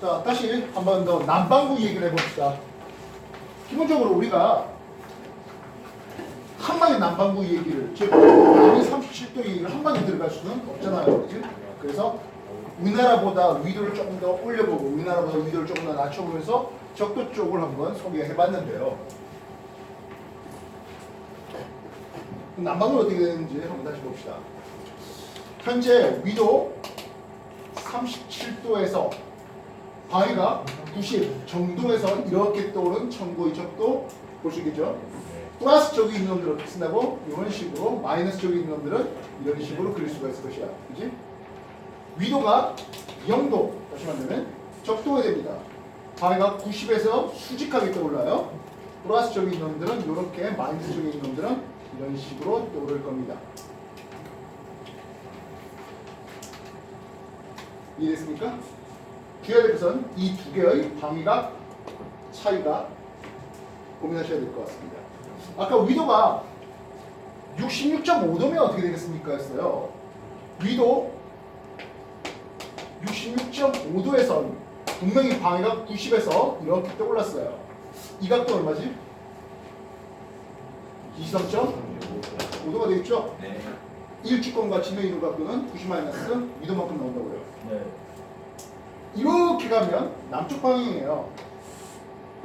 자, 다시 한 번 더 남반구 얘기를 해봅시다. 기본적으로 우리가 한 방에 남반구 얘기를, 즉 남이 37도 얘기를 한 방에 들어갈 수는 없잖아요. 그치? 그래서 우리나라보다 위도를 조금 더 올려보고 우리나라보다 위도를 조금 더 낮춰보면서 적도 쪽을 한번 소개해봤는데요. 남반구는 어떻게 되는지 한번 다시 봅시다. 현재 위도 37도에서 방위가 90 정도에서 이렇게 떠오른 천고의 적도 볼 수 있겠죠? 플러스 쪽에 있는 놈들은 어떻게 쓴다고? 이런 식으로, 마이너스 쪽에 있는 놈들은 이런 식으로 그릴 수가 있을 것이야. 그지? 위도가 0도, 다시 말하면 적도가 됩니다. 방위가 90에서 수직하게 떠올라요. 플러스 쪽에 있는 놈들은 이렇게, 마이너스 쪽에 있는 놈들은 이런 식으로 떠오를 겁니다. 이해됐습니까? 주의해야 될 것은 이 두 개의 방위각 차이가 고민하셔야 될 것 같습니다. 아까 위도가 66.5도면 어떻게 되겠습니까? 했어요. 위도 66.5도에서 분명히 방위각 90에서 이렇게 떠올랐어요. 이 각도 얼마지? 23.5도가 되겠죠? 네. 일직선과 지면 이루 각도는 90 마이너스 위도만큼 나온다고요. 네. 이렇게 가면 남쪽 방향이에요.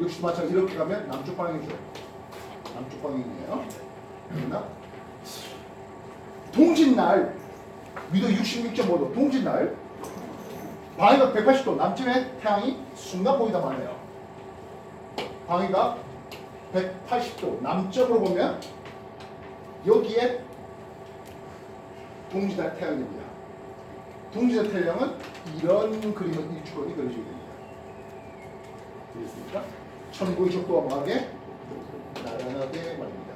역시 마찬가지로 이렇게 가면 남쪽 방향이죠. 남쪽 방향이에요. 그러나 동짓날 위도 66.5도 동짓날 방위각 180도 남쪽에 태양이 순간 보이다 말해요. 방위각 180도 남쪽으로 보면 여기에 동짓날 태양입니다. 동짓날 태양은 이런 그림을 일축원이 그려줘야 됩니다. 되겠습니까? 천고의 적도와 방하게 나란하게 말입니다.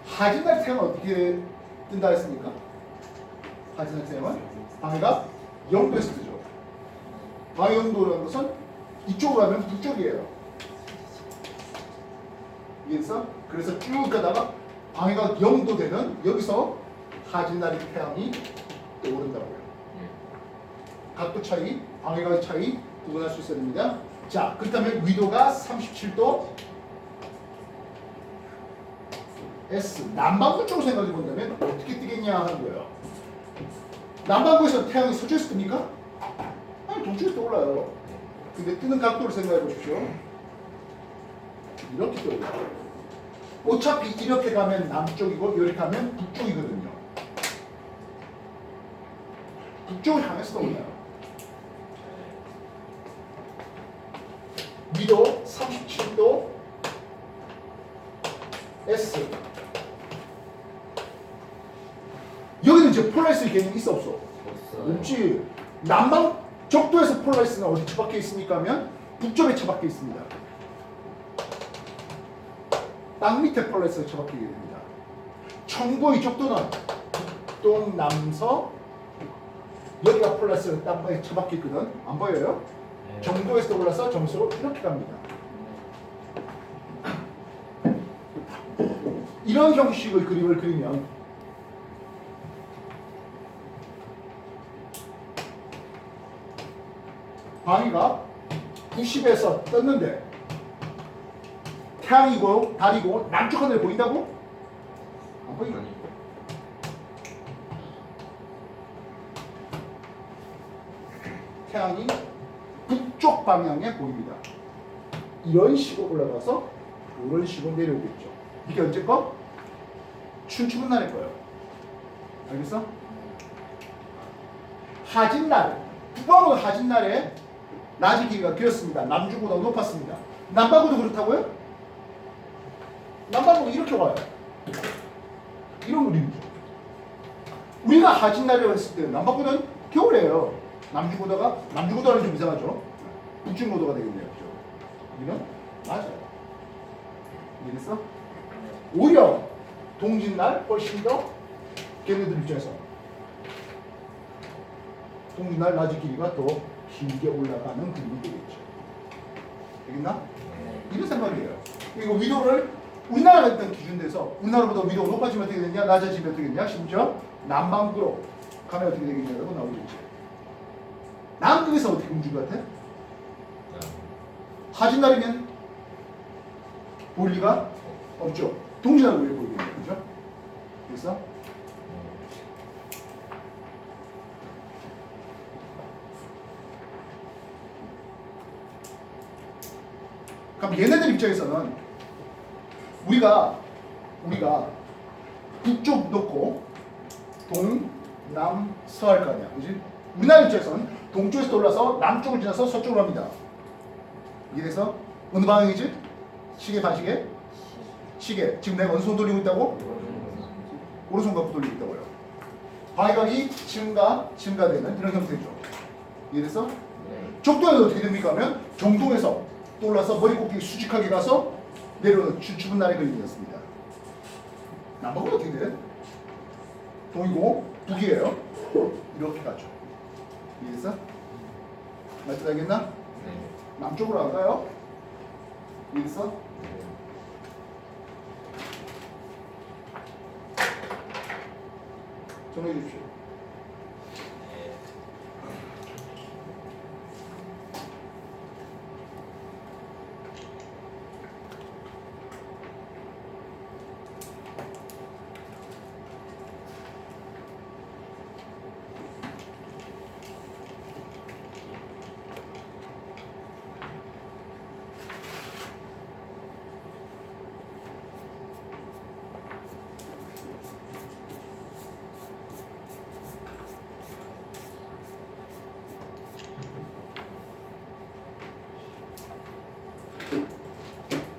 하진날 태양은 어떻게 뜬다 했습니까? 하진날 태양은 방위가 0도에서 뜨죠. 방위 0도라는 것은 이쪽으로 가면 북쪽이에요. 그래서 쭉 가다가 방위가 0도 되는 여기서 하진날의 태양이 떠오른다고요. 각도 차이, 방위각의 차이 구분할 수 있어야 됩니다. 자, 그렇다면 위도가 37도 S 남반구 쪽으로 생각해 본다면 어떻게 뜨겠냐 하는 거예요. 남반구에서 태양이 서쪽에서 뜹니까? 아니, 동쪽에서 떠올라요. 근데 뜨는 각도를 생각해 보십시오. 이렇게 떠올라요. 어차피 이렇게 가면 남쪽이고 이렇게 가면 북쪽이거든요. 북쪽을 향해서 떠올라요. 위도 37도 S. 여기는 이제 폴라리스 개념이 있어 없어? 없지. 남방 적도에서 폴라리스는 어디 처박혀 있습니까? 하면 북쪽에 처박혀 있습니다. 땅 밑에 폴라리스가 처박히게 됩니다. 천고의 적도는 북동남서 여기가 폴라리스가 땅에 처박혀 있거든. 안 보여요? 네. 정도에서 올라서 점수로 이렇게 갑니다. 이런 형식의 그림을 그리면 방위가 90에서 떴는데 태양이고 달이고 남쪽 하늘 보인다고? 안 보이죠? 태양이 북쪽 방향에 보입니다. 이런 식으로 올라가서 이런 식으로 내려오겠죠. 이게 언제 거? 춘추문 날일 거예요. 알겠어? 하진날, 북방은 하진날에 낮의 길이가 길었습니다. 남주보다 높았습니다. 남반구도 그렇다고요? 남반구는 이렇게 와요. 이런 그림이죠. 우리가 하진날이라고 했을 때 남반구는 겨울이에요. 남주보다는 좀 이상하죠. 북중고도가 되겠네요. 그죠? 우리는 맞아요. 이해됐어? 오히려 동짓날 훨씬 더 걔네들 입장에서 동짓날 낮의 길이가 더 길게 올라가는 그림이 되겠죠. 되겠나? 이런 생각이에요. 그리고 위도를 우리나라가 일단 기준돼서 우리나라보다 위도가 높아지면 어떻게 되냐, 낮아지면 어떻게 되냐, 심지어 남반구로 가면 어떻게 되겠냐라고 나오겠죠. 남극에서 어떻게 움직일 것 같아? 하진 날이면 보일 리가 없죠. 동시라고 왜 보이겠냐, 그죠? 그래서 그럼 얘네들 입장에서는 우리가 북쪽 놓고 동, 남, 서 할 거 아니야, 그지? 우리나라 입장에서는 동쪽에서 올라서 남쪽을 지나서 서쪽으로 갑니다. 이래서 어느 방향이지? 시계 반시계? 시계. 지금 내가 어느 손 돌리고 있다고? 오른손 갖고 돌리고 있다고요. 방향이 증가되는 이런 형태죠. 이래서 적도에는 어떻게 됩니까 하면 정동에서 또 올라서 머리 꼭대기 수직하게 가서 내려오는 추운 날의 그림이었습니다. 남북은 어떻게 돼? 동이고 북이에요. 이렇게 가죠. 이해했어? 맞지 알겠나? 남쪽으로 갈까요? 이해했어? 정리해 주십시오.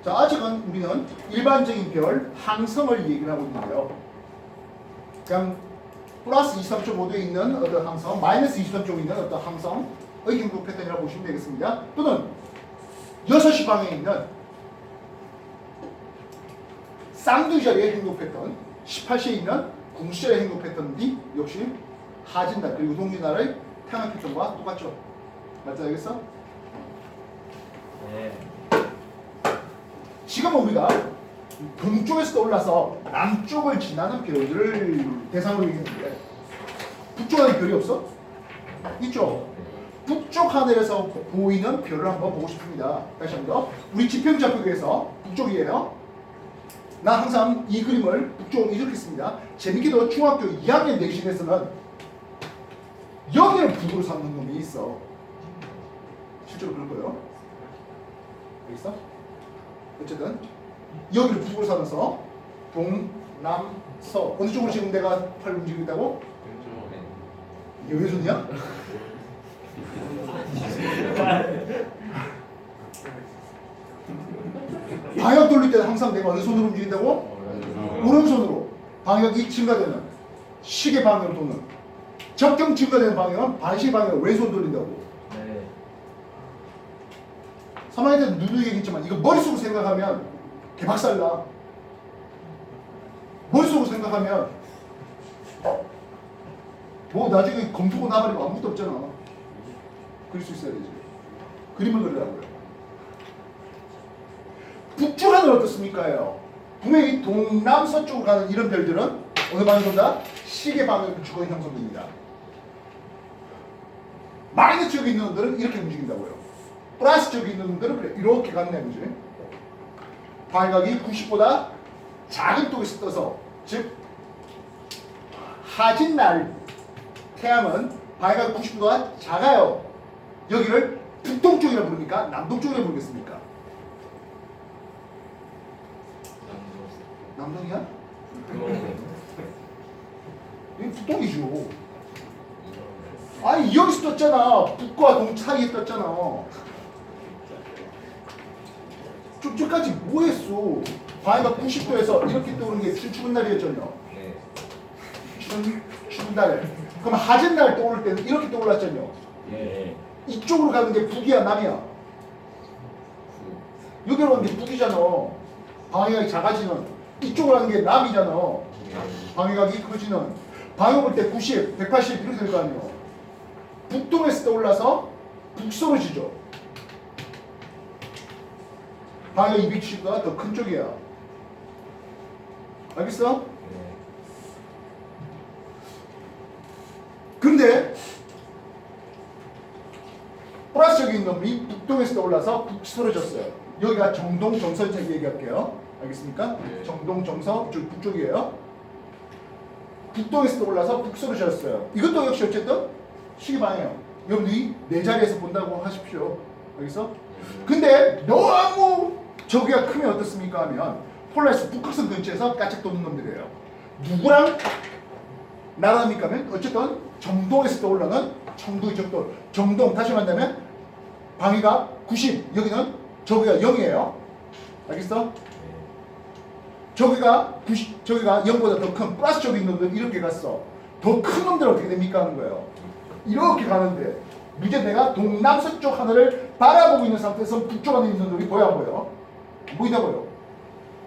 자, 아직은 우리는 일반적인 별 항성을 얘기를 하고 있는데요. 그냥 플러스 23.5도에 있는 어떤 항성, 마이너스 23.5도에 있는 어떤 항성의 행동 패턴이라고 보시면 되겠습니다. 또는 6시 방향에 있는 쌍둥이자리의 행동 패턴, 18시에 있는 궁시자리의 행동 패턴이 역시 하진달 그리고 동진달의 태양 패턴과 똑같죠. 맞지 알겠어? 네. 지금 우리가 동쪽에서 올라서 남쪽을 지나는 별들을 대상으로 얘기했는데 북쪽 하늘에 별이 없어? 있죠? 북쪽 하늘에서 보이는 별을 한번 보고 싶습니다. 다시 한번 우리 지평좌표에서 북쪽이에요. 나 항상 이 그림을 북쪽으로 이렇게 씁니다. 재밌게도 중학교 2학년 내신에서는 여기를 북으로 삼는 놈이 있어. 실제로 그럴 거예요. 알겠어? 어쨌든 여기를 북으로 삼아서 동, 남, 서 어느 쪽으로 지금 내가 팔 움직이고 있다고? 이게 왼손이야? 방향 돌릴 때는 항상 내가 어느 손으로 움직인다고? 오른손으로. 방향이 증가되는 시계 방향으로 도는 적경 증가되는 방향은 반시 방향으로 왼손 돌린다고. 네. 3학년 때는 누누이 얘기했지만 이거 머릿속으로 생각하면 개박살나. 머릿속으로 생각하면 뭐 나중에 검토고 나발이고 아무것도 없잖아. 그릴 수 있어야 되지. 그림을 그리라고요. 북쪽 하늘 어떻습니까? 분명히 동남서쪽으로 가는 이런 별들은 어느 방향으로 돈다? 시계 방향으로 주거니 형성됩니다. 마이너스 쪽에 있는 놈들은 이렇게 움직인다고요. 플러스 쪽에 있는 놈들은 그래 이렇게 가는 애지. 방향각이 90보다 작은 쪽에서 떠서 즉 하진날 태양은 방향각이 90보다 작아요. 여기를 북동쪽이라 부릅니까? 남동쪽이라 부르겠습니까? 남동이야? 이게 북동이죠. 아니 여기서 떴잖아. 북과 동 사이에 떴잖아. 쭉쭉까지 뭐 했어? 방해가 90도에서 이렇게 떠오르는 게 추운 날이었잖아요. 네. 추운 날. 그럼 하진 날 떠오를 때는 이렇게 떠올랐잖아요. 예. 이쪽으로 가는 게 북이야, 남이야? 여기로 가는 게 북이잖아. 방해각이 작아지는. 이쪽으로 가는 게 남이잖아. 방해각이 커지는. 방해 볼 때 90, 180 이렇게 될 거 아니에요. 북동에서 떠올라서 북서로 지죠. 방해가 270보다 더 큰 쪽이야. 알겠어? 네. 근데 쪽에 있는 놈이 북동에서 떠올라서 북서로졌어요. 여기가 정동, 정서 얘기할게요. 알겠습니까? 네. 정동, 정서, 북쪽이에요. 북동에서 떠올라서 북서로졌어요. 이것도 역시 어쨌든 시계 방향이에요. 여러분들이 내 자리에서 본다고 하십시오. 알겠어? 근데 너무 저기가 크면 어떻습니까 하면 폴라리스 북극성 근처에서 까짝 도는 놈들이에요. 누구랑 나라입니까 하면 어쨌든 정동에서 떠올라는 청도 이쪽도 정동 다시 말한다면 방위가 90 여기는 저기가 0이에요. 알겠어? 저기가 90 저기가 0보다 더 큰 플러스 쪽에 있는 놈들 이렇게 갔어. 더 큰 놈들 어떻게 됩니까 하는 거예요. 이렇게 가는데 이제 내가 동남서쪽 하늘을 바라보고 있는 상태에서 북쪽 안에 있는 놈이 보여 안 보여? 보이다고요.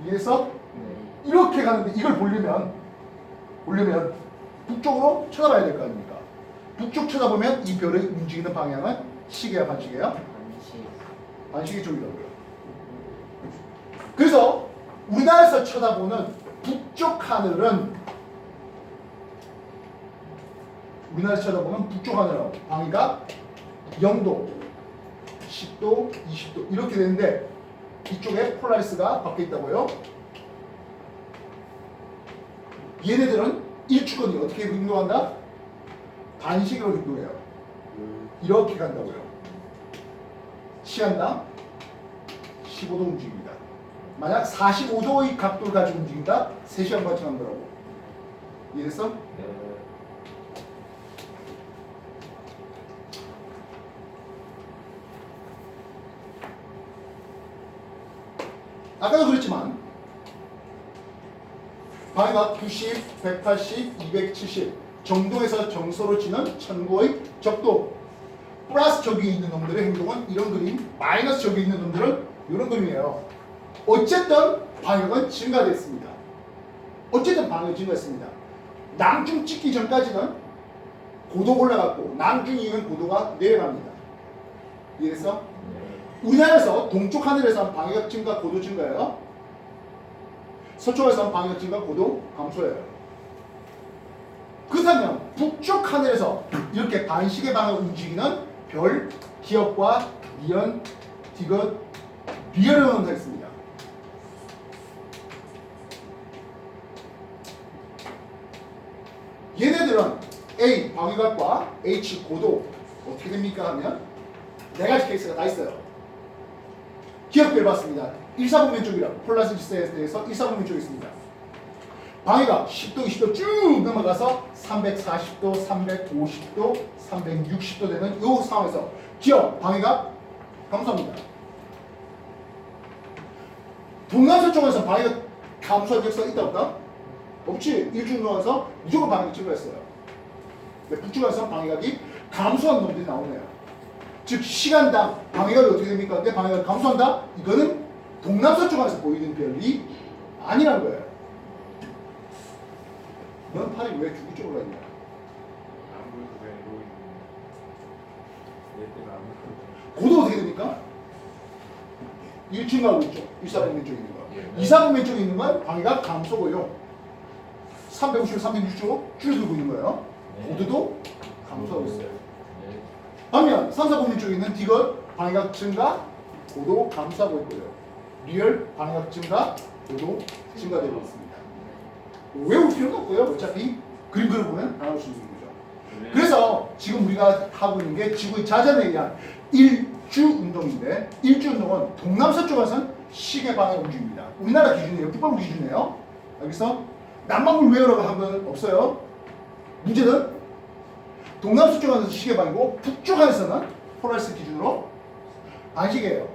이해했어? 이렇게 가는데 이걸 보려면 북쪽으로 쳐다봐야 될 거 아닙니까? 북쪽 쳐다보면 이 별의 움직이는 방향은 시계야 반시계야? 반시계 쪽이라고요. 그래서 우리나라에서 쳐다보는 북쪽 하늘은 방위가 0도, 10도, 20도 이렇게 되는데 이쪽에 폴라리스가 밖에 있다고요. 얘네들은 일주권이 어떻게 운동한다? 반시계로 운동해요. 이렇게 간다고요. 시간당 15도 움직입니다. 만약 45도의 각도를 가지고 움직인다? 3시간 관측한 거라고. 이해됐어? 아까도 그랬지만 방위가 90, 180, 270 정도에서 정서로 치는 천고의 적도 플러스 쪽에 있는 놈들의 행동은 이런 그림, 마이너스 쪽에 있는 놈들은 이런 그림이에요. 어쨌든 방역은 증가됐습니다. 낭중 찍기 전까지는 고도 올라갔고 낭중 이후엔 고도가 내려갑니다. 이해했어? 우리나라에서 동쪽 하늘에서 방역 증가, 고도 증가예요. 서쪽에서 방역 증가, 고도 감소예요. 그렇다면 북쪽 하늘에서 이렇게 반시계 방향을 움직이는 별, 기업과 니은, 디귿, 리얼을 넣어있습니다. 얘네들은 A 방위각과 H 고도 어떻게 됩니까 하면 네 가지 케이스가 다 있어요. 기업별 봤습니다. 1사분면 쪽이라 폴라리스에 대해서 1사분면 쪽이 있습니다. 방위가 10도, 20도 쭉 넘어가서 340도, 350도, 360도 되는 이 상황에서 기업 방위가 감소합니다. 동남서쪽에서 방위가 감소할 역사가 있다 없다? 없지. 일주일 동안서 무조건 방위가 증가했어요. 북쪽에서 방위각이 감소한 놈들이 나오네요. 즉 시간당 방위각이 어떻게 됩니까? 근데 방위각이 감소한다? 이거는 동남서쪽 안에서 보이는 별이 아니라는 거예요. 넌 팔이 왜 죽이 쪽으로 갔냐? 고도 어떻게 됩니까? 1층하고 있죠. 1사분면 쪽에 있는 거. 2사분면 쪽에 있는 건 방위각 감소고요. 350, 360쪽 줄어들고 있는 거예요. 고도도 감소하고 있어요. 반면 3, 4분면 쪽에 있는 디귿 방위각 증가, 고도 감소하고 있고요. 리얼 방위각 증가, 고도 증가되고 있습니다. 외울 필요는 없고요. 어차피 그림 그려보면 알아볼 수 있는 거죠. 그래서 지금 우리가 하고 있는 게 지구의 자전에 의한 일주 운동인데 일주 운동은 동남서쪽에서는 시계 방향 움직입니다. 우리나라 기준이에요. 북방구 기준이에요. 알겠어? 남방구 외우라고 한 건 없어요. 문제는 동남서쪽에서 시계 방향이고 북쪽 안에서는 폴라리스 기준으로 반시계예요.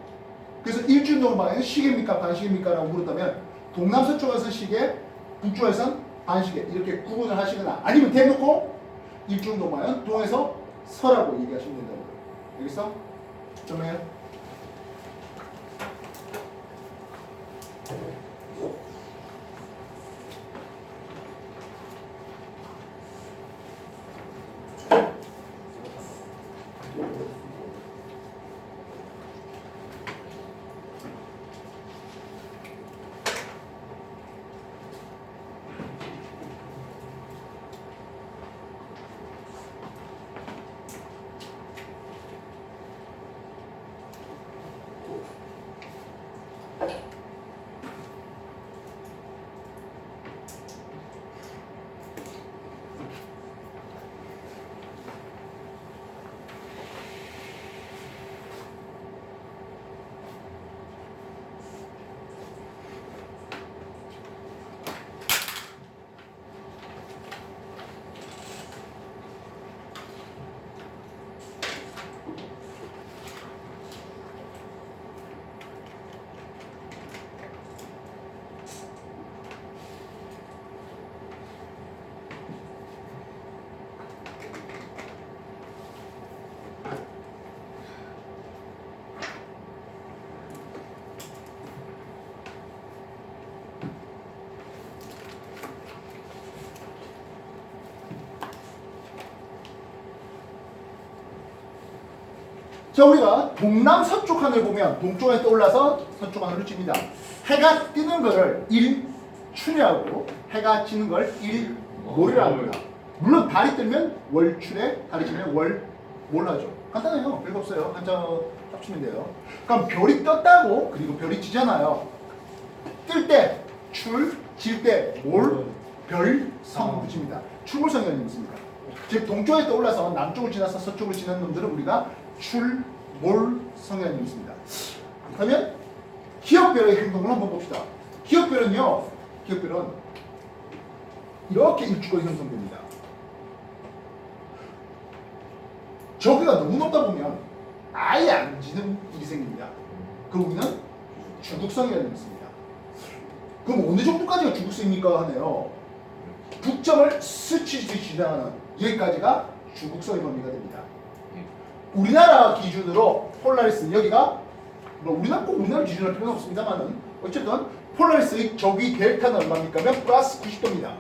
그래서 일주 운동 방향은 시계입니까 반시계입니까 라고 물었다면 동남서쪽에서 시계, 북쪽에서는 반시계 이렇게 구분을 하시거나 아니면 대놓고 일주 운동 방향은 동에서 서라고 얘기하시면 된다는 거예요. 알겠어? 정리해요. 자, 우리가 동남서쪽 하늘 보면 동쪽에 떠올라서 서쪽 하늘을 찝니다. 해가 뜨는 거를 일출이라고 해가 지는 걸 일몰이라고 합니다. 물론 달이 뜨면 월출에 달이 지면 월몰하죠. 간단해요. 별거 없어요. 한자 합치면 돼요. 그럼 별이 떴다고 그리고 별이 지잖아요. 뜰 때 출, 질 때 몰, 별, 성 붙입니다. 출몰성이라는 있습니다. 즉 동쪽에 떠올라서 남쪽을 지나서 서쪽을 지나는 놈들은 우리가 출, 몰, 성이라는 있습니다. 그러면 기억별의 행동을 한번 봅시다. 기억별은요, 기억별은 이렇게 일주권이 형성됩니다. 저기가 너무 높다 보면 아예 안 지는 일이 생깁니다. 그 우리는 주극성이라는 게 있습니다. 그럼 어느 정도까지가 주극성입니까 하네요. 북점을 스치듯이 지나가는 여기까지가 주극성의 범위가 됩니다. 우리나라 기준으로 폴라리스 여기가 뭐 우리나라 기준으로 할 필요는 없습니다만은 어쨌든 폴라리스의 저기 델타는 얼마입니까? 면 플러스 90도입니다.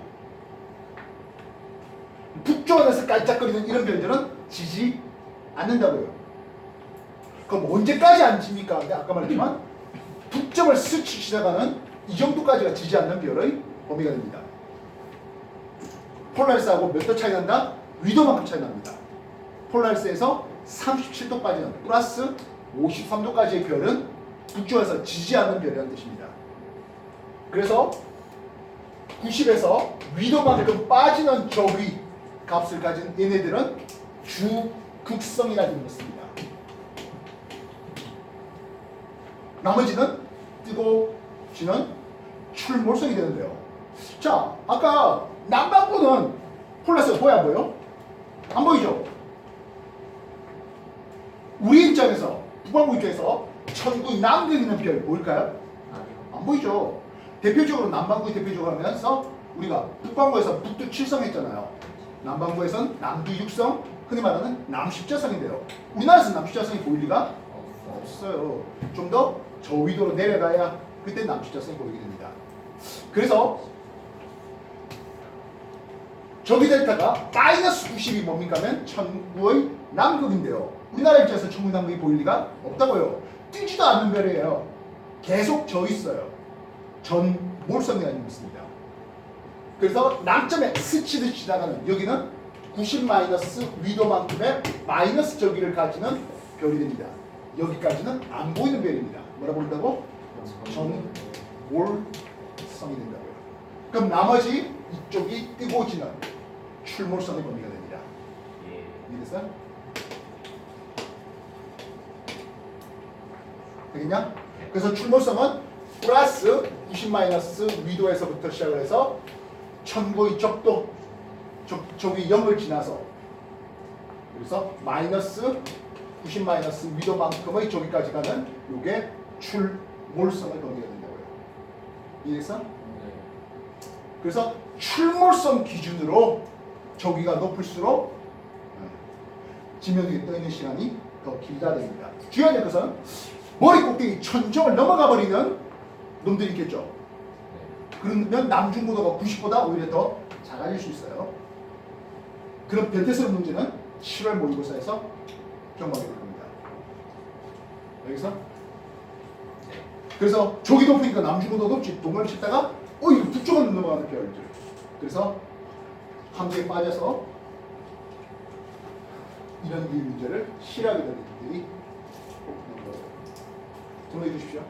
북쪽에서 깔짝거리는 이런 별들은 지지 않는다고요. 그럼 언제까지 안 집니까? 근데 아까 말했지만 북점을 스치시다가는 이 정도까지가 지지 않는 별의 범위가 됩니다. 폴라리스하고 몇 도 차이 난다? 위도만큼 차이 납니다. 폴라리스에서 37도 빠지는 플러스 53도까지의 별은 북쪽에서 지지 않는 별이라는 뜻입니다. 그래서 90에서 위도만큼 빠지는 저위 값을 가진 얘네들은 주극성이라는 것입니다. 나머지는 뜨고 지는 출몰성이 되는데요. 자, 아까 남반구는 폴라리스가 보여 안 보여? 안 보이죠? 우리 입장에서 북반구 입장에서 천구의 남극에 있는 별 보일까요? 안 보이죠. 대표적으로 남반구의 대표적으로 하면서 우리가 북반구에서 북두 7성 했잖아요. 남반구에서는 남두 6성, 흔히 말하는 남십자성인데요. 우리나라에서 남십자성이 보일 리가 없어요. 좀 더 저위도로 내려가야 그때 남십자성이 보이게 됩니다. 그래서 저기 델타가 마이너스 90이 뭡니까 하면 천구의 남극인데요. 우리나라 입장에서 천구의 남극이 보일 리가 없다고요. 뜨지도 않는 별이에요. 계속 져 있어요. 전몰성이라는 게 있습니다. 그래서 남점에 스치듯이 지나가는 여기는 90 마이너스 위도만큼의 마이너스 저기를 가지는 별이 됩니다. 여기까지는 안 보이는 별입니다. 뭐라고 부른다고? 전몰성이 된다고요. 그럼 나머지 이쪽이 뜨고 지는 출몰성의 범위가 됩니다. 이해됐어요? 되겠냐? 그래서 출몰성은 플러스 90 마이너스 위도에서부터 시작을 해서 천구의 적도 저기 0을 지나서 그래서 마이너스 90 마이너스 위도만큼의 저기까지 가는 요게 출몰성의 범위가 된다고요. 이해됐어? 그래서 출몰성 기준으로 저기가 높을수록 지면 위에 떠 있는 시간이 더 길다 됩니다. 중요한 것은 머리 꼭대기 천정을 넘어가 버리는 놈들이 있겠죠. 그러면 남중고도가 90보다 오히려 더 작아질 수 있어요. 그런 변태스러운 문제는 7월 모의고사에서 경험하게 될 겁니다. 여기서 그래서 저기 높으니까 남중고도 높지 동을 치다가 이거 북쪽은 넘어가는 별들. 그래서 함대에 빠져서 이런 류의 문제를 싫어하게 되는 분들이 꼭 있는 거예요. 정리해 주십시오.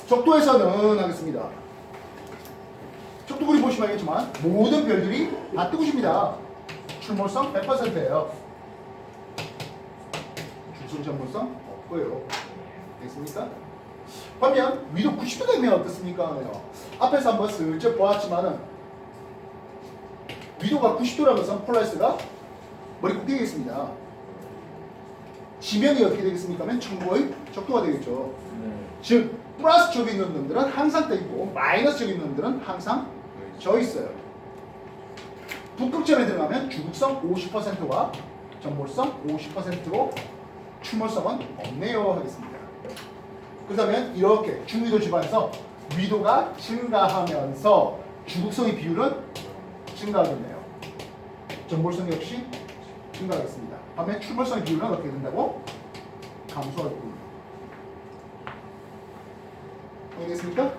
적도에서는 하겠습니다. 적도 그림 보시면 알겠지만 모든 별들이 다 뜨고십니다. 출몰성 100%예요. 줄선 전몰성 없고요. 됐습니까? 반면 위도 90도 되면 어떻습니까? 앞에서 한번 슬쩍 보았지만은 위도가 90도라는 것은 폴라리스가 머리 꼭대기에 있습니다. 지면이 어떻게 되겠습니까? 하면 청구의 적도가 되겠죠. 즉 플러스 쪽에 있는 놈들은 항상 떠 있고 마이너스 쪽에 있는 놈들은 항상 져 있어요. 북극점에 들어가면 주극성 50%와 전몰성 50%로 출몰성은 없네요 하겠습니다. 그렇다면 이렇게 중위도 지방에서 위도가 증가하면서 주극성의 비율은 증가하겠네요. 전몰성 역시 증가하겠습니다. 반면 출몰성의 비율은 어떻게 된다고? 감소하겠군요. 알겠습니까?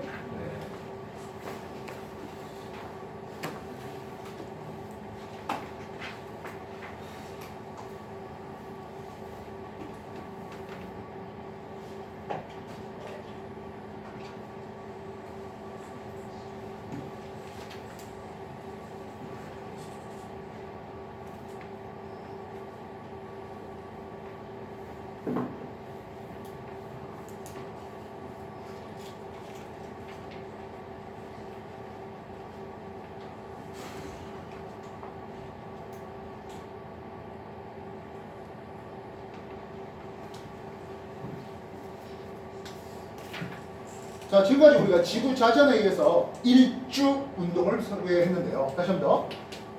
자, 지금까지 우리가 지구 자전에 의해서 일주 운동을 설계했는데요. 다시 한 번 더.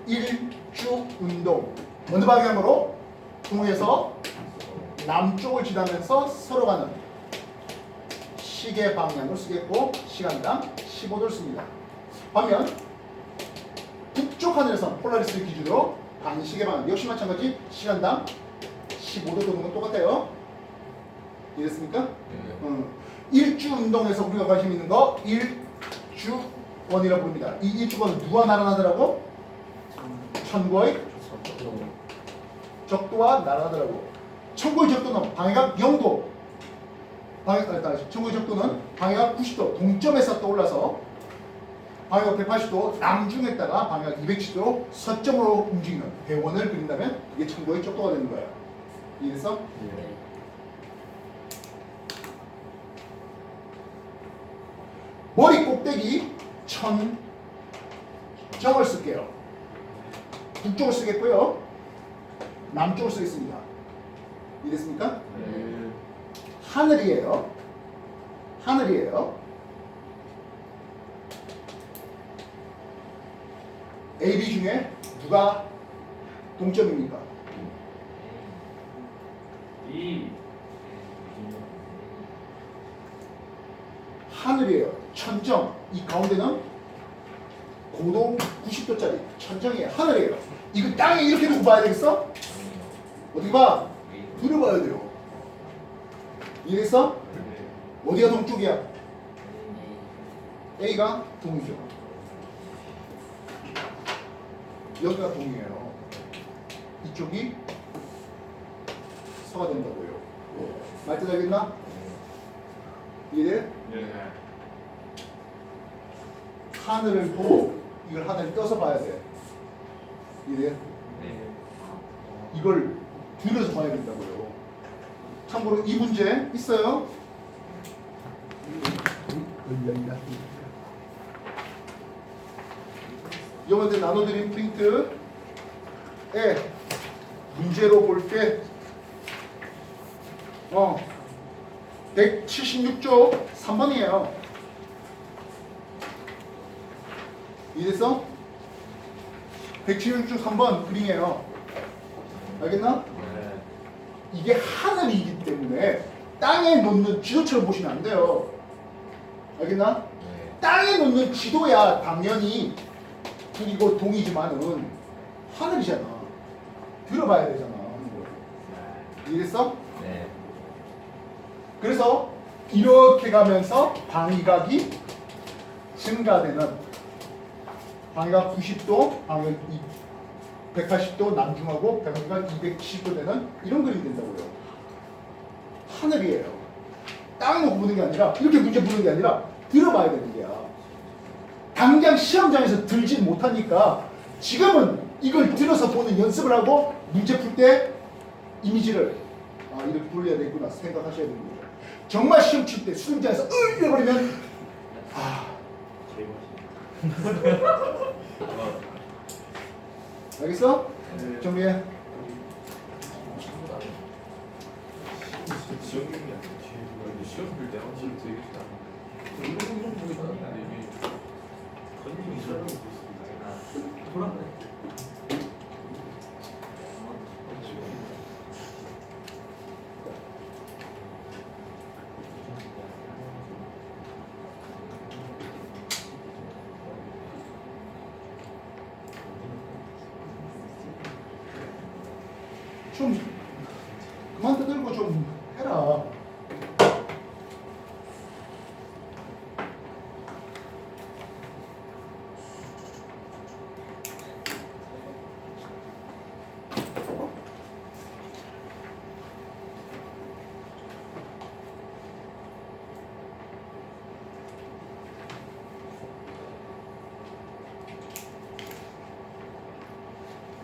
일주 운동. 어느 방향으로? 동에서 남쪽을 지나면서 서로 가는 시계 방향을 쓰겠고 시간당 15도를 씁니다. 반면 북쪽 하늘에서 폴라리스를 기준으로 반시계 방향 역시 마찬가지 시간당 15도 도는 건 똑같아요. 이해됐습니까? 일주 운동에서 우리가 관심 있는 거 일주권이라고 부릅니다. 이 일주권은 누가 나타나더라고? 천고의 적도와 나타나더라고. 천고의 적도는 방해각 0도, 천고의 적도는 방해각 90도 동점에서 떠올라서 방해각 180도 남중에다가 방해각 270도 서점으로 움직이는 대원을 그린다면 이게 천고의 적도가 되는 거예요. 이해됐어? 머리 꼭대기 천정을 쓸게요. 북쪽을 쓰겠고요. 남쪽을 쓰겠습니다. 이해됐습니까? 하늘이에요. 하늘이에요. A, B 중에 누가 동점입니까? 하늘이에요. 천정. 이 가운데는 고도 90도짜리 천정이에요. 하늘이에요. 이거 땅에 이렇게 두고 봐야 되겠어? 어떻게 봐? 들어봐야 돼요. 이해했어? 어디가 동쪽이야? A가 동이죠. 여기가 동이에요. 이쪽이 서가 된다고요. 말뜻 알겠나? 이해돼? 하늘을 보고 이걸 하늘 떠서 봐야 돼. 이해? 이걸 줄여서 봐야 된다고요. 참고로 이 문제 있어요? 이번에 나눠드린 프린트에 문제로 볼 때 176쪽 3번이에요. 이해됐어? 176쪽 3번 그림이에요. 알겠나? 이게 하늘이기 때문에 땅에 놓는 지도처럼 보시면 안 돼요. 알겠나? 땅에 놓는 지도야 당연히 북이고 동이지만은 하늘이잖아. 들어봐야 되잖아. 이해됐어? 네. 그래서 이렇게 가면서 방위각이 증가되는 방위각 90도, 방위각 180도 남중하고 방위각 270도 되는 이런 그림이 된다고요. 하늘이에요. 딱 놓고 보는 게 아니라 이렇게 문제 푸는 게 아니라 들어봐야 되는 거야. 당장 시험장에서 들지 못하니까 지금은 이걸 들어서 보는 연습을 하고 문제 풀 때 이미지를 이렇게 돌려야 되겠구나 생각하셔야 되는 거죠. 정말 시험 칠 때 수능장에서 이래버리면 알겠어? 네. 정리해. 시험 볼때 확실히 되게 좋다. 이런 거 보기 좋은데 이게 건님이 설명을 보겠습니다. 돌아가네. 좀 그만 떠들고 좀 해라.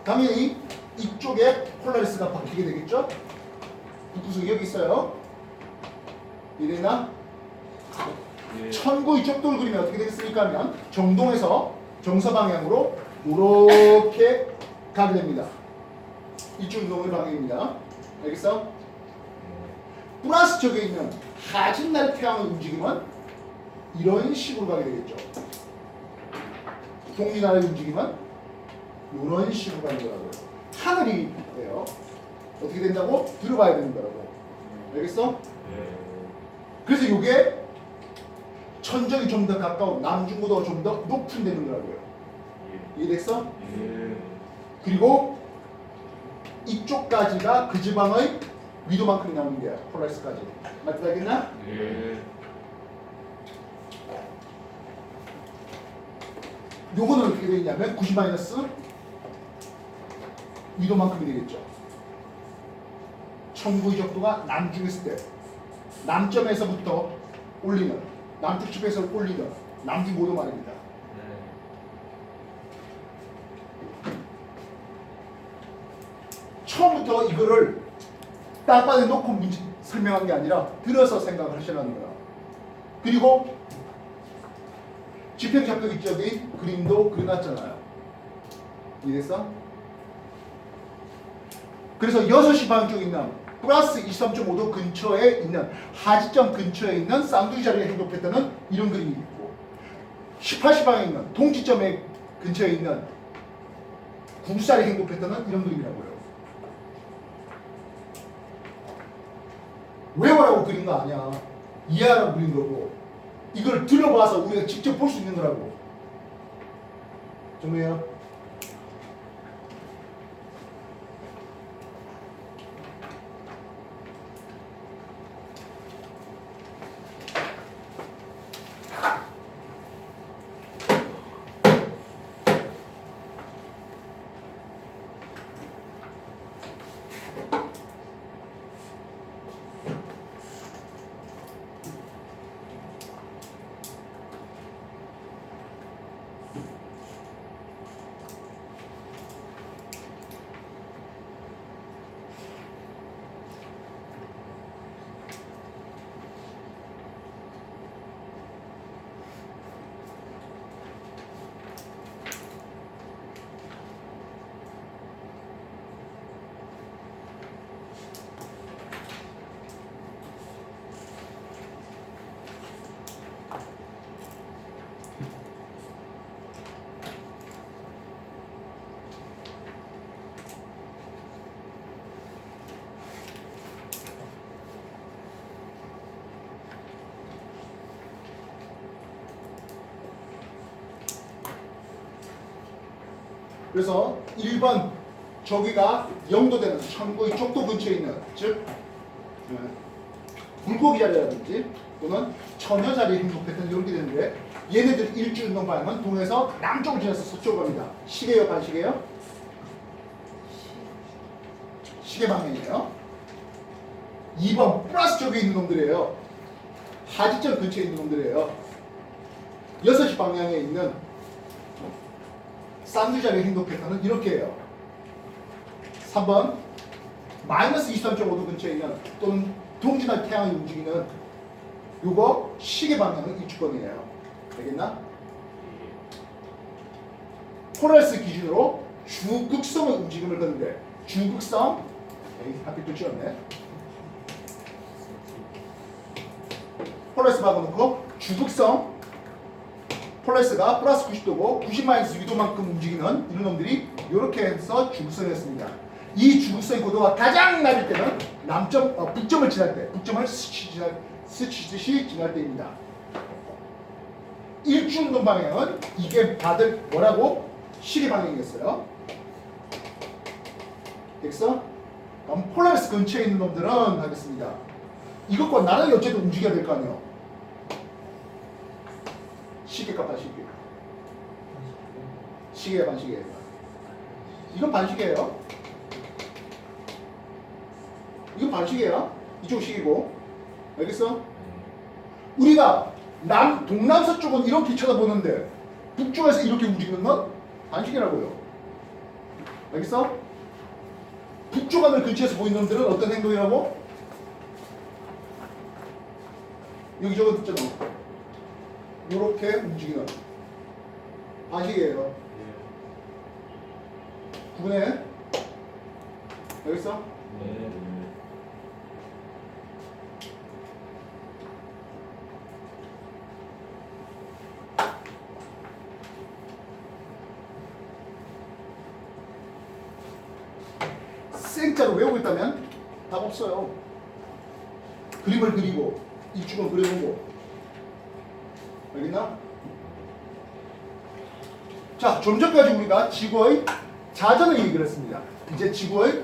당연히 이쪽에 폴라리스가 바뀌게 되겠죠? 구석이 여기 있어요. 이래나 예. 천구 이쪽 돌 그리면 어떻게 되겠습니까 하면 정동에서 정서 방향으로 이렇게 가게 됩니다. 이쪽 이동의 방향입니다. 알겠어? 플러스 쪽에 있는 하진날 태양의 움직임은 이런 식으로 가게 되겠죠. 동리나라의 움직임은 이런 식으로 가는 거라고요. 하늘이 돼요. 어떻게 된다고? 들어봐야 되는 거라고. 알겠어? 그래서 이게 천정이 좀 더 가까운 남중보다가 좀 더 높은 데는 거라고요. 이해됐어? 그리고 이쪽까지가 그 지방의 위도만큼이 나오는 거야. 폴라리스까지. 맞다 알겠나? 요거는 어떻게 되냐면 90 마이너스 위도만큼이 되겠죠. 1009 적도가 남중에 있을 때 남점에서부터 올리는 남쪽 집에서 올리는 남중 모두 말입니다. 처음부터 이거를 땅바닥에 놓고 문제 설명한 게 아니라 들어서 생각을 하시라는 거야. 그리고 지평작도 이쪽에 그림도 그려놨잖아요. 이해됐어? 그래서 6시 방 쪽에 있는 플러스 23.5도 근처에 있는 하지점 근처에 있는 쌍둥이 자리의 행동 패턴은 이런 그림이 있고 18시 방에 있는 동지점의 근처에 있는 구살의 행동 패턴은 이런 그림이라고요. 외워라고 그린 거 아니야. 이해하라고 그린 거고 이걸 들어봐서 우리가 직접 볼 수 있는 거라고. 정리해요? 그래서 1번 저기가 0도 되는 천구의 쪽도 근처에 있는 즉 물고기 자리라든지 또는 처녀 자리 행동 패턴이 이렇게 되는데 얘네들 일주 운동 방향은 동에서 남쪽을 지나서 서쪽으로 갑니다. 시계요 반시계요? 시계 방향이에요. 2번 플러스 쪽에 있는 놈들이에요. 하지점 근처에 있는 놈들이에요. 6시 방향에 있는 쌍두자리 행동 패턴은 이렇게 해요. 3번 마이너스 23.5도 근처에 있는 또는 동진할 태양이 움직이는 요거 시계 방향은 일주권이에요. 되겠나? 폴라리스 기준으로 주극성의 움직임을 거는데 주극성 에이 하필 또 지웠네. 폴라리스 박아놓고 주극성 폴라리스가 플러스 90도고 90-6도만큼 움직이는 이런 놈들이 이렇게 해서 주극성이었습니다. 이 주극성의 고도가 가장 낮을 때는 북점을 지날 때, 북점을 스치듯이 지날 때입니다. 일주운동 방향은 이게 다들 뭐라고? 시계 방향이었어요. 됐어? 그럼 폴라리스 근처에 있는 놈들은 하겠습니다. 이것과 나는 어쨌든 움직여야 될 거 아니에요. 시계값 반시계. 시계야 반시계예요. 이건 반시계예요. 이건 반시계야. 이쪽 시계고. 알겠어? 우리가 동남서쪽은 이렇게 쳐다보는데 북쪽에서 이렇게 움직이는 건 반시계라고요. 알겠어? 북쪽 하늘 근처에서 보이는 놈들은 어떤 행동이라고? 여기 적어뒀잖아. 이렇게 움직이는 반시계예요. 구분해? 알겠어? 네. 생짜로 외우고 있다면 답 없어요. 그림을 그리고 일축을 그려보고. 알겠나? 자, 좀 전까지 우리가 지구의 자전을 얘기를 했습니다. 이제 지구의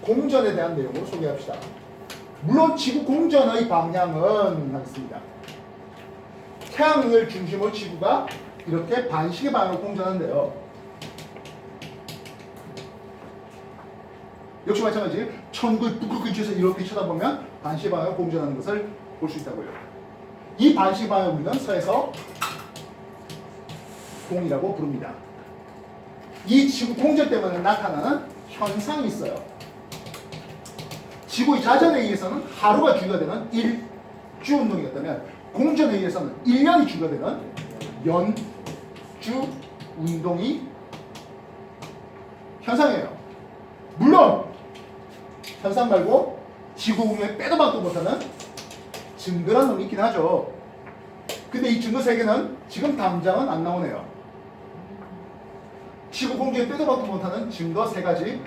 공전에 대한 내용을 소개합시다. 물론 지구 공전의 방향은 하겠습니다. 태양을 중심으로 지구가 이렇게 반시계 방향으로 공전하는데요. 역시 마찬가지 천국의 북극 근처에서 이렇게 쳐다보면 반시계 방향으로 공전하는 것을 볼 수 있다고요. 이 반시계 방향을 우리는 서에서 공이라고 부릅니다. 이 지구 공전 때문에 나타나는 현상이 있어요. 지구의 자전에 의해서는 하루가 주가 되는 일주 운동이었다면 공전에 의해서는 1년이 주가 되는 연주 운동이 현상이에요. 물론 현상 말고 지구 운동에 빼도 박도 못하는 증거란 놈이 있긴 하죠. 근데 이 증거 세 개는 지금 당장은 안 나오네요. 지구 공전에 빼도 박도 못하는 증거 세 가지.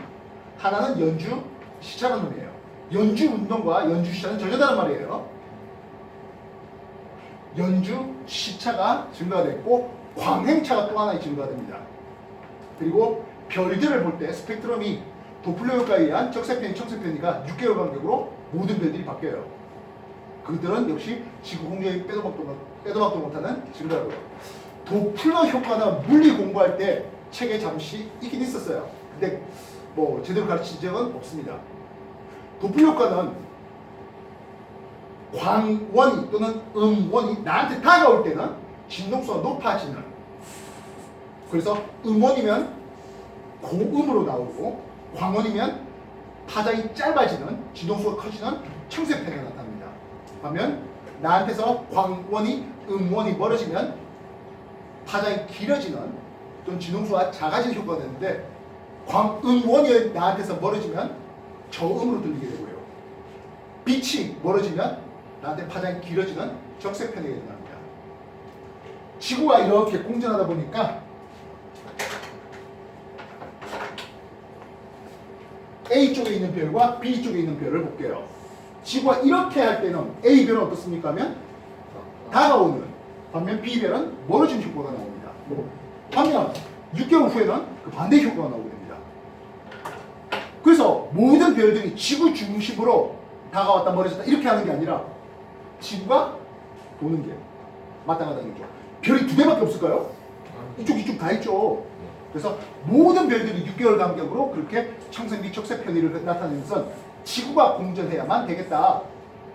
하나는 연주 시차라는 놈이에요. 연주 운동과 연주 시차는 전혀 다른 말이에요. 연주 시차가 증가가 됐고 광행차가 또 하나 증가가 됩니다. 그리고 별들을 볼 때 스펙트럼이 도플러 효과에 의한 적세편이 청세편이가 6개월 간격으로 모든 별들이 바뀌어요. 그들은 역시 지구 공전에 빼도 박도 못하는 증가고요. 도플러 효과나 물리 공부할 때 책에 잠시 있긴 있었어요. 근데 뭐 제대로 가르친 적은 없습니다. 도플러 효과는 광원이 또는 음원이 나한테 다가올 때는 진동수가 높아지는, 그래서 음원이면 고음으로 나오고 광원이면 파장이 짧아지는, 진동수가 커지는 청세편이 나타납니다. 반면 나한테서 광원이 음원이 멀어지면 파장이 길어지는 또는 진동수가 작아지는 효과가 되는데 음원이 나한테서 멀어지면 저음으로 들리게 되고요. 빛이 멀어지면 나한테 파장이 길어지는 적세편이 일어납니다. 지구가 이렇게 공전하다 보니까 A 쪽에 있는 별과 B 쪽에 있는 별을 볼게요. 지구가 이렇게 할 때는 A 별은 어떻습니까? 하면 다가오는, 반면 B 별은 멀어지는 효과가 나옵니다. 반면 6개월 후에는 그 반대 효과가 나오게 됩니다. 그래서 모든 별들이 지구 중심으로 다가왔다 멀어졌다 이렇게 하는 게 아니라 지구가 도는 게 마땅하다는 거죠. 별이 두 개밖에 없을까요? 이쪽 다 있죠. 그래서 모든 별들이 6개월 간격으로 그렇게 청생기 적세 편의를 나타내는 것은 지구가 공전해야만 되겠다.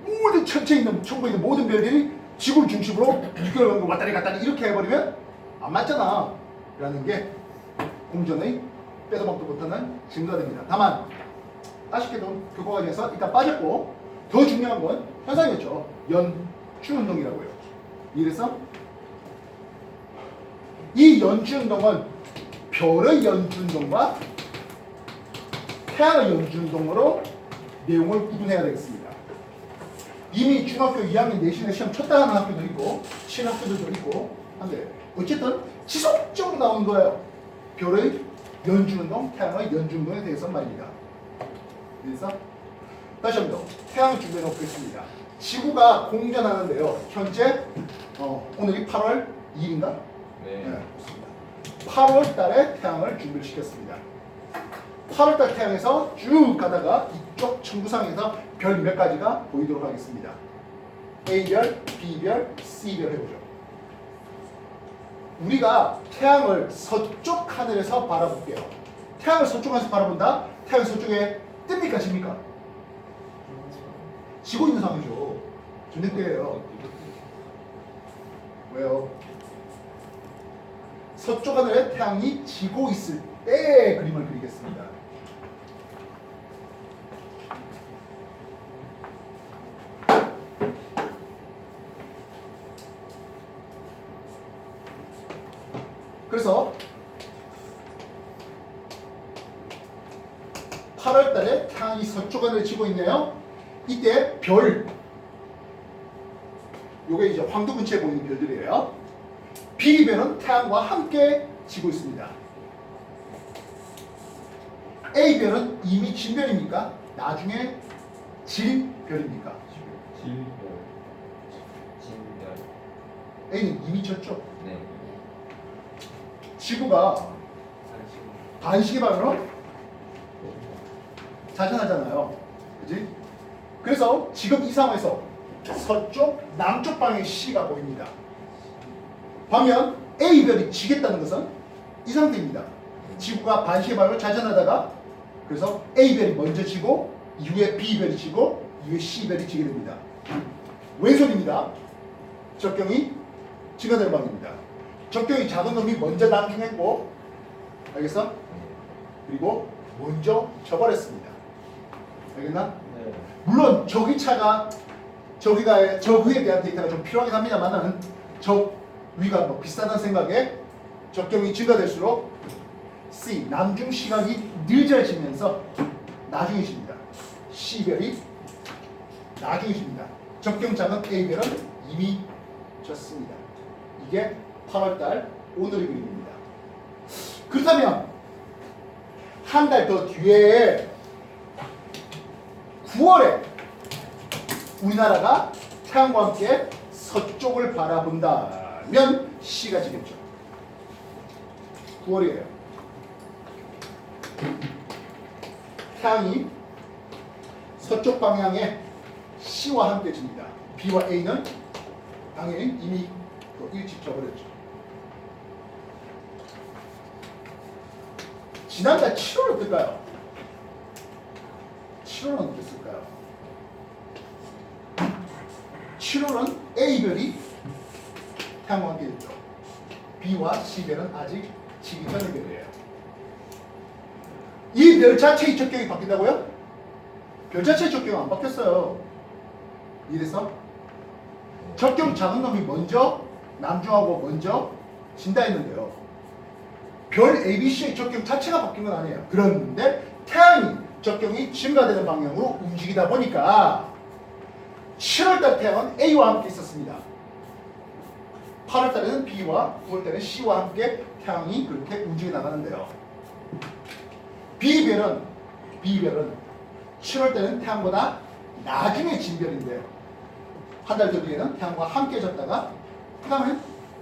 모든 천체에 있는 천국에 있는 모든 별들이 지구를 중심으로 유격을 왔다리 갔다리 이렇게 해버리면 안 맞잖아 라는 게 공전의 빼도 박도 못하는 증거됩니다. 다만 아쉽게도 교과 과정에서 일단 빠졌고 더 중요한 건 현상이었죠. 연주운동이라고요. 이래서 이 연주운동은 별의 연주운동과 태양의 연주운동으로 내용을 구분해야 되겠습니다. 이미 중학교 2학년 내신에 시험 쳤다 하는 학교도 있고 치는 학교들도 있고 한데 어쨌든 지속적으로 나온 거예요. 별의 연주운동, 태양의 연주운동에 대해서 말입니다. 그래서 다시 한 번 더 태양을 준비해 놓겠습니다. 지구가 공전하는데요. 현재 오늘이 8월 2일인가? 네. 그렇습니다. 8월 달에 태양을 준비를 시켰습니다. 8월 달 태양에서 쭉 가다가 이쪽 천구상에서 별 몇 가지가 보이도록 하겠습니다. A별, B별, C별 해보죠. 우리가 태양을 서쪽 하늘에서 바라볼게요. 태양을 서쪽에서 바라본다? 태양이 서쪽에 뜹니까 집니까? 지고 있는 상황이죠. 저녁때예요. 왜요? 서쪽 하늘에 태양이 지고 있을 때 그림을 그리겠습니다. 그래서 8월 달에 태양이 서쪽 하늘에 지고 있네요. 이때 별, 요게 이제 황도 근처에 보이는 별들이에요. B별은 태양과 함께 지고 있습니다. A별은 이미 진 별입니까? 나중에 질 별입니까? 진별. A는 이미 졌죠. 네. 지구가 반시계 방으로 자전하잖아요. 그지? 그래서 지금 이 상황에서 서쪽, 남쪽 방향의 C가 보입니다. 반면 A별이 지겠다는 것은 이 상태입니다. 지구가 반시계 방으로 자전하다가 그래서 A별이 먼저 지고 이후에 B별이 지고 이후에 C별이 지게 됩니다. 왼손입니다. 적경이 증가되는 방입니다. 적경이 작은 놈이 먼저 남중했고 알겠어? 그리고 먼저 져버렸습니다. 알겠나? 네. 물론 저기차가 저기에 대한 데이터가 좀 필요하긴 합니다만은 저 위가 뭐 비슷하다는 생각에 적경이 증가될수록 C 남중 시각이 늦어지면서 나중에 집니다. C별이 나중에 집니다. 적경 작은 A별은 이미 졌습니다. 이게 8월달 오늘의 그림입니다. 그렇다면 한 달 더 뒤에 9월에 우리나라가 태양과 함께 서쪽을 바라본다면 C가 지겠죠. 9월이에요. 태양이 서쪽 방향에 C와 함께 집니다. B와 A는 당연히 이미 일찍 져버렸죠. 지난달 7월 어떨까요? 7월은 어땠을까요? 7월은 A별이 태양과 함께 있죠. B와 C별은 아직 지기 전의 별이에요. 이 별 자체의 적경이 바뀐다고요? 별 자체의 적경은 안 바뀌었어요. 이래서 적경 작은 놈이 먼저 남중하고 먼저 진다 했는데요. 별 ABC의 적경 자체가 바뀐 건 아니에요. 그런데 태양이 적경이 증가되는 방향으로 움직이다 보니까 7월달 태양은 A와 함께 있었습니다. 8월달에는 B와 9월달에는 C와 함께 태양이 그렇게 움직여 나가는데요. B별은 7월달에는 태양보다 나중에 진 별인데 한 달 더 뒤에는 태양과 함께 졌다가 그 다음에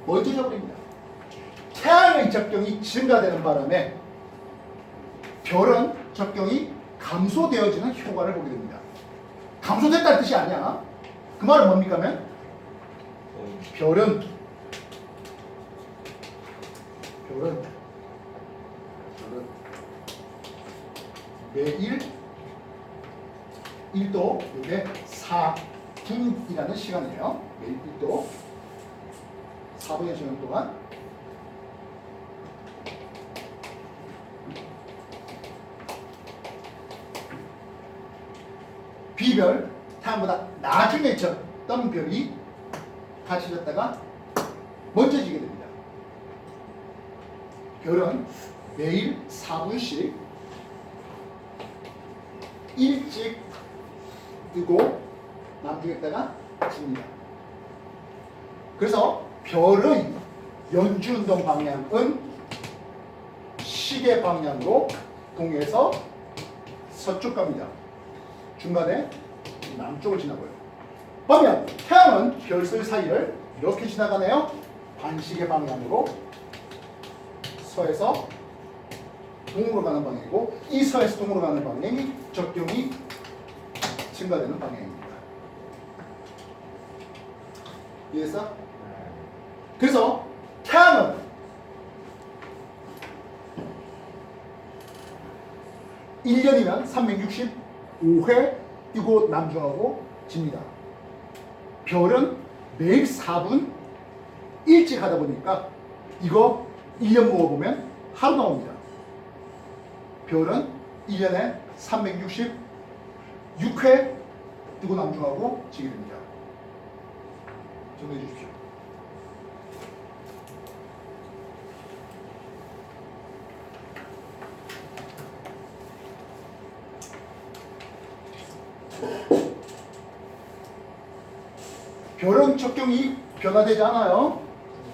먼저 져버립니다. 태양의 적경이 증가되는 바람에 별은 적경이 감소되어지는 효과를 보게 됩니다. 감소됐다는 뜻이 아니야. 그 말은 뭡니까 하면 별은 매일 1도 이게 4 분이라는 시간이에요. 매일 1도 4분의 시간 동안 B별, 태양보다 나중에 졌던 별이 같이 졌다가 먼저 지게 됩니다. 별은 매일 4분씩 일찍 뜨고 남중했다가 집니다. 그래서 별의 연주운동 방향은 시계 방향으로 동에서 서쪽 갑니다. 중간에 남쪽을 지나고요. 그러면 태양은 별들 사이를 이렇게 지나가네요. 반시계 방향으로 서에서 동으로 가는 방향이고, 이 서에서 동으로 가는 방향이 적경이 증가되는 방향입니다. 이해했어? 그래서 태양은 (1년이면) 365회 뜨고 남중하고 집니다. 별은 매일 4분 일찍 하다 보니까 이거 1년 모아보면 하루 나옵니다. 별은 1년에 366회 뜨고 남중하고 지게 됩니다. 정리해 주십시오. 별은 적경이 변화되지 않아요.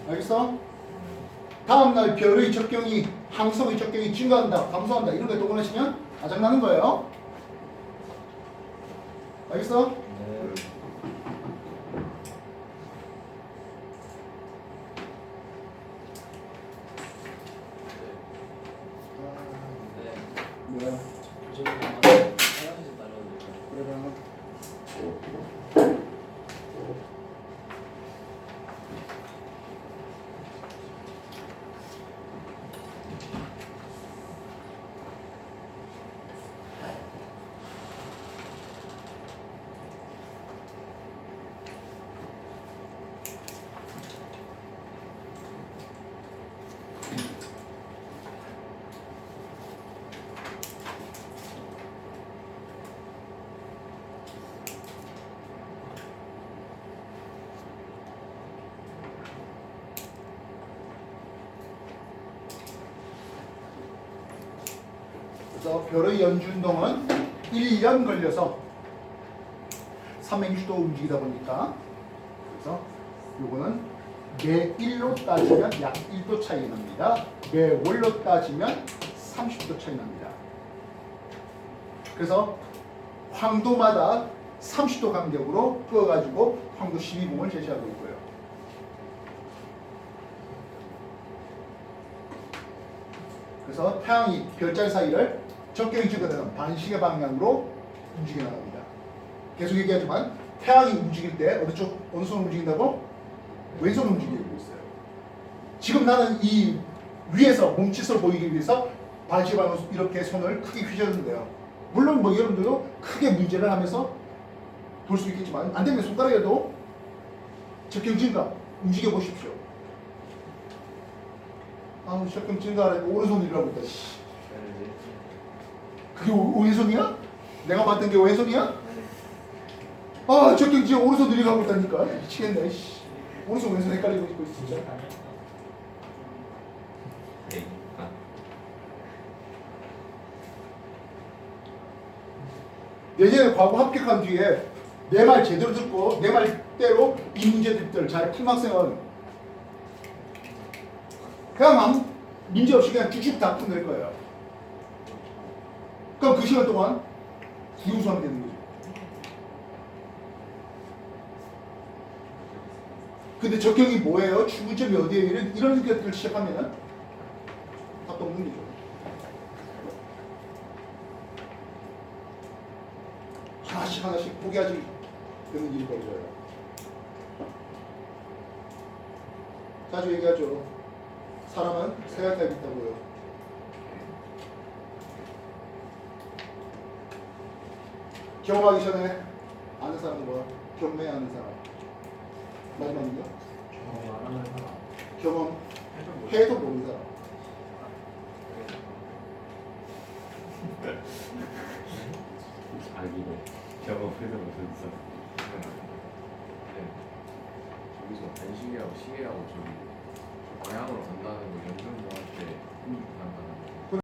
알겠어? 다음날 별의 적경이, 항성의 적경이 증가한다, 감소한다 이런 게 동원하시면 아작나는 거예요. 알겠어? 네. 뭐야? 그래봐. 그래서 별의 연주운동은 1년 걸려서 360도 움직이다 보니까, 그래서 요거는 매일로 따지면 약 1도 차이 납니다. 매월로 따지면 30도 차이 납니다. 그래서 황도마다 30도 간격으로 끄어가지고 황도 12봉을 제시하고 있고요. 그래서 태양이 별자리 사이를 적경이 증가되는 반시계 방향으로 움직여 나갑니다. 계속 얘기하지만 태양이 움직일 때 어느 손으로 움직인다고? 왼손으로 움직이고 있어요. 지금 나는 이 위에서 몸짓을 보이기 위해서 반시계 방향으로 이렇게 손을 크게 휘저는데요. 물론 뭐 여러분들도 크게 문제를 하면서 볼 수 있겠지만 안 되면 손가락이라도 적경 증가 움직여 보십시오. 아, 적경 증가하라고 오른손이라고 했다. 그게 왼손이야? 내가 봤던 게 왼손이야? 아, 적경 지금 오른손 들이가고 있다니까. 미치겠네. 오른손 왼손 헷갈리고 있고 진짜. 내년에 과거 합격한 뒤에 내 말 제대로 듣고 내 말대로 이 문제들 잘 풀 학생은 그냥 아무 문제 없이 그냥 쭉쭉 다 풀낼 거예요. 그럼 그 시간 동안 구용수하면 되는 거죠. 근데 적경이 뭐예요? 출구점이 어디에요? 이런 것들을 시작하면은 답도 없는 거죠. 하나씩 포기하지 되는 일이 벌어져요. 자주 얘기하죠. 사람은 세 가지 타입이 있다고요. 경험하기 전에 아는 사람은 뭐야? 경매하는 사람. 마지막은요? 말하는 사람. 경험 해도 해도 모르는 사람. 자기를 경험해서 무슨 사 저기서 반시계하고 시계하고 저기 방향으로 간다는 거 연결 모할 때 음. 간다는 거.